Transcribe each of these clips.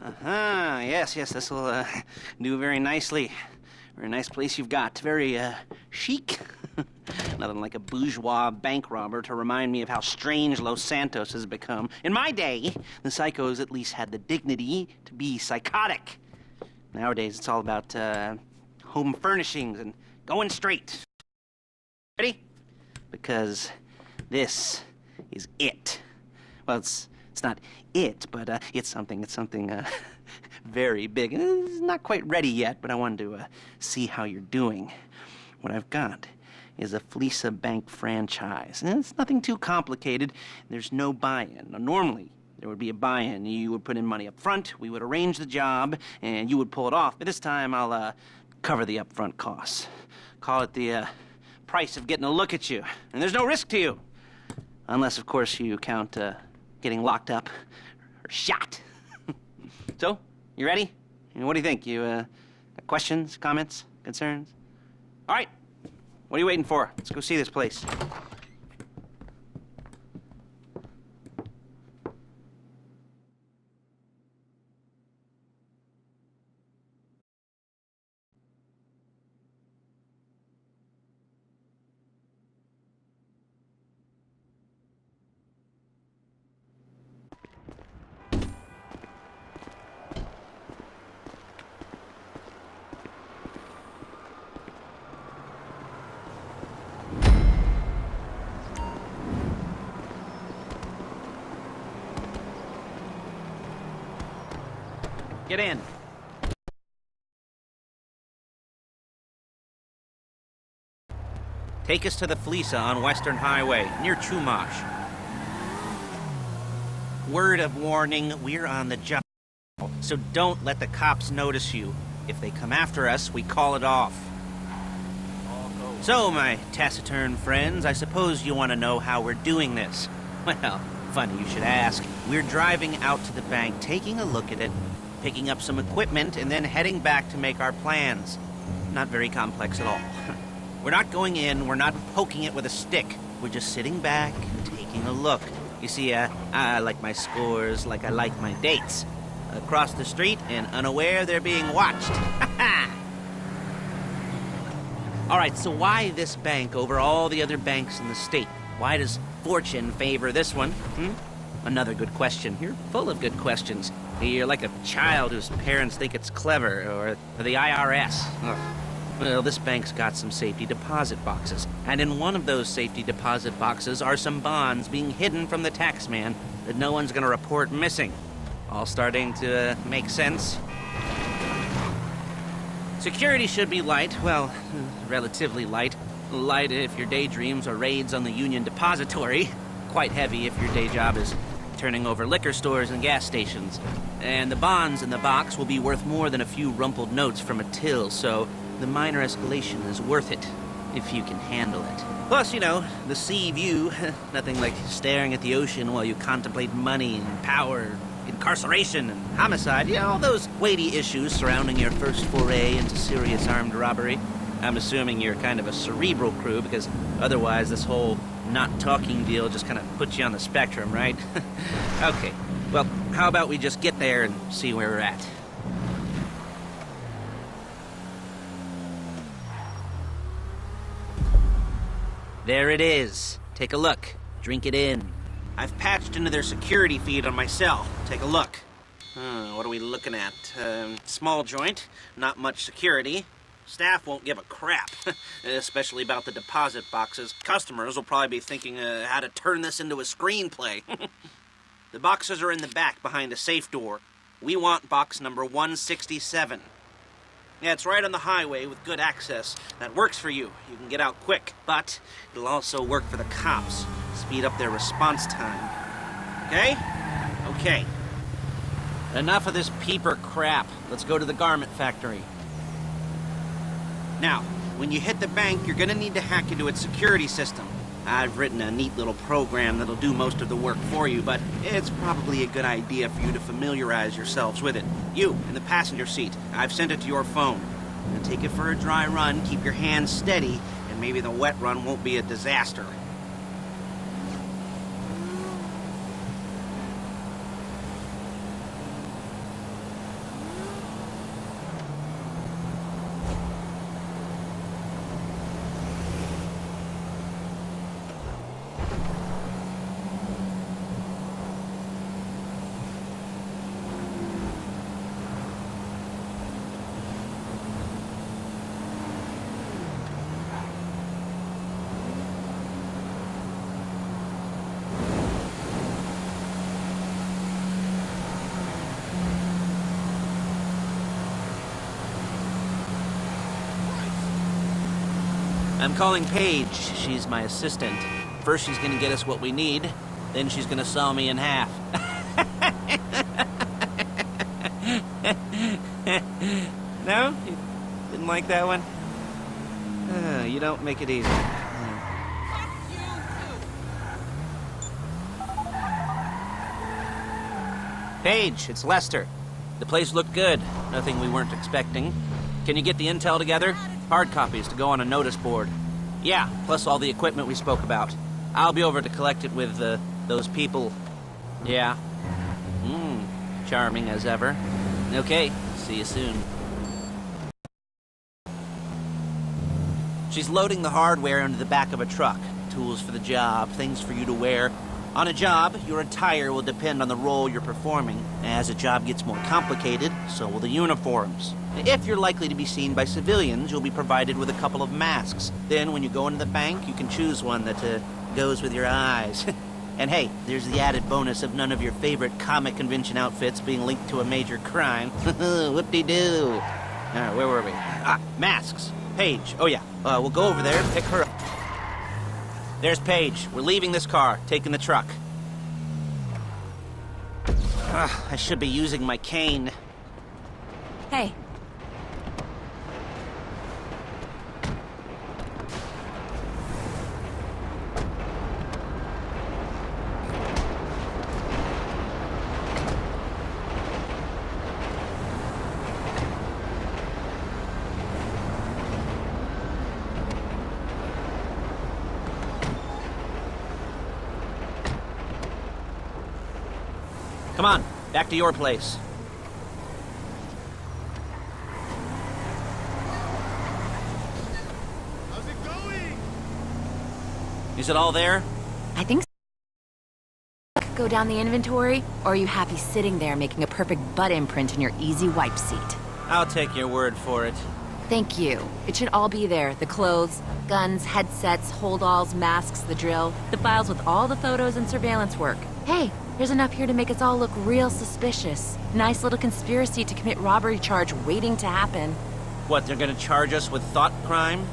Yes, this'll do very nicely. Very nice place you've got. Very chic. Nothing like a bourgeois bank robber to remind me of how strange Los Santos has become. In my day, the psychos at least had the dignity to be psychotic. Nowadays, it's all about home furnishings and going straight. Ready? Because this is it. Well, it's not it, but it's something very big. It's not quite ready yet, but I wanted to see how you're doing. What I've got is a Fleeca Bank franchise. And it's nothing too complicated. There's no buy-in. Now, normally, there would be a buy-in. You would put in money up front, we would arrange the job, and you would pull it off. But this time, I'll cover the upfront costs. Call it the price of getting a look at you. And there's no risk to you. Unless, of course, you count getting locked up or shot. So, you ready? What do you think? You got questions, comments, concerns? All right. What are you waiting for? Let's go see this place. Get in. Take us to the Fleeca on Western Highway, near Chumash. Word of warning, we're on the job, so don't let the cops notice you. If they come after us, we call it off. So, my taciturn friends, I suppose you want to know how we're doing this. Well, funny you should ask. We're driving out to the bank, taking a look at it, picking up some equipment, and then heading back to make our plans. Not very complex at all. We're not going in, we're not poking it with a stick. We're just sitting back and taking a look. You see, I like my scores like I like my dates. Across the street and unaware they're being watched. All right, so why this bank over all the other banks in the state? Why does fortune favor this one? Another good question. You're full of good questions. You're like a child whose parents think it's clever, or the IRS. Ugh. Well, this bank's got some safety deposit boxes, and in one of those safety deposit boxes are some bonds being hidden from the taxman that no one's gonna report missing. All starting to make sense? Security should be light, well, relatively light. Light if your daydreams are raids on the Union Depository. Quite heavy if your day job is turning over liquor stores and gas stations. And the bonds in the box will be worth more than a few rumpled notes from a till, so the minor escalation is worth it, if you can handle it. Plus, you know, the sea view, nothing like staring at the ocean while you contemplate money and power, incarceration and homicide, you know, all those weighty issues surrounding your first foray into serious armed robbery. I'm assuming you're kind of a cerebral crew, because otherwise this whole not talking deal just kind of puts you on the spectrum, right? Okay, well, how about we just get there and see where we're at? There it is. Take a look. Drink it in. I've patched into their security feed on my cell. Take a look. What are we looking at? Small joint, not much security. Staff won't give a crap, especially about the deposit boxes. Customers will probably be thinking how to turn this into a screenplay. The boxes are in the back behind a safe door. We want box number 167. Yeah, it's right on the highway with good access. That works for you. You can get out quick, but it'll also work for the cops. Speed up their response time. Okay? Okay. Enough of this peeper crap. Let's go to the garment factory. Now, when you hit the bank, you're gonna need to hack into its security system. I've written a neat little program that'll do most of the work for you, but it's probably a good idea for you to familiarize yourselves with it. You, in the passenger seat, I've sent it to your phone. Now take it for a dry run, keep your hands steady, and maybe the wet run won't be a disaster. I'm calling Paige. She's my assistant. First she's gonna get us what we need, then she's gonna saw me in half. No? You didn't like that one? You don't make it easy. Paige, it's Lester. The place looked good. Nothing we weren't expecting. Can you get the intel together? Hard copies to go on a notice board. Yeah, plus all the equipment we spoke about. I'll be over to collect it with, those people. Yeah. Charming as ever. Okay, see you soon. She's loading the hardware into the back of a truck. Tools for the job, things for you to wear. On a job, your attire will depend on the role you're performing. As a job gets more complicated, so will the uniforms. If you're likely to be seen by civilians, you'll be provided with a couple of masks. Then when you go into the bank, you can choose one that goes with your eyes. And hey, there's the added bonus of none of your favorite comic convention outfits being linked to a major crime. Whoop-de-doo. Where were we? Masks. Paige. Oh yeah, we'll go over there and pick her up. There's Paige. We're leaving this car, taking the truck. I should be using my cane. Hey. Come on, back to your place. How's it going? Is it all there? I think so. Go down the inventory, or are you happy sitting there making a perfect butt imprint in your easy wipe seat? I'll take your word for it. Thank you. It should all be there. The clothes, guns, headsets, holdalls, masks, the drill, the files with all the photos and surveillance work. Hey, there's enough here to make us all look real suspicious. Nice little conspiracy to commit robbery charge waiting to happen. What, they're gonna charge us with thought crime?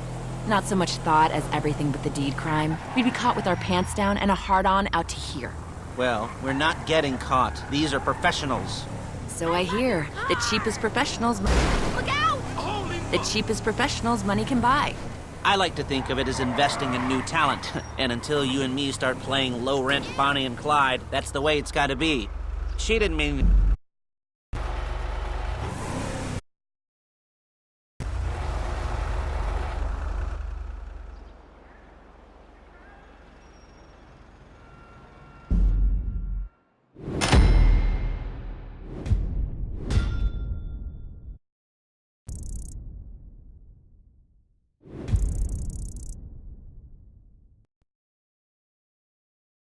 Not so much thought as everything but the deed crime. We'd be caught with our pants down and a hard-on out to here. Well, we're not getting caught. These are professionals. So I hear. The cheapest professionals... Look out! The cheapest professionals money can buy. I like to think of it as investing in new talent. And until you and me start playing low-rent Bonnie and Clyde, that's the way it's gotta be. She didn't mean...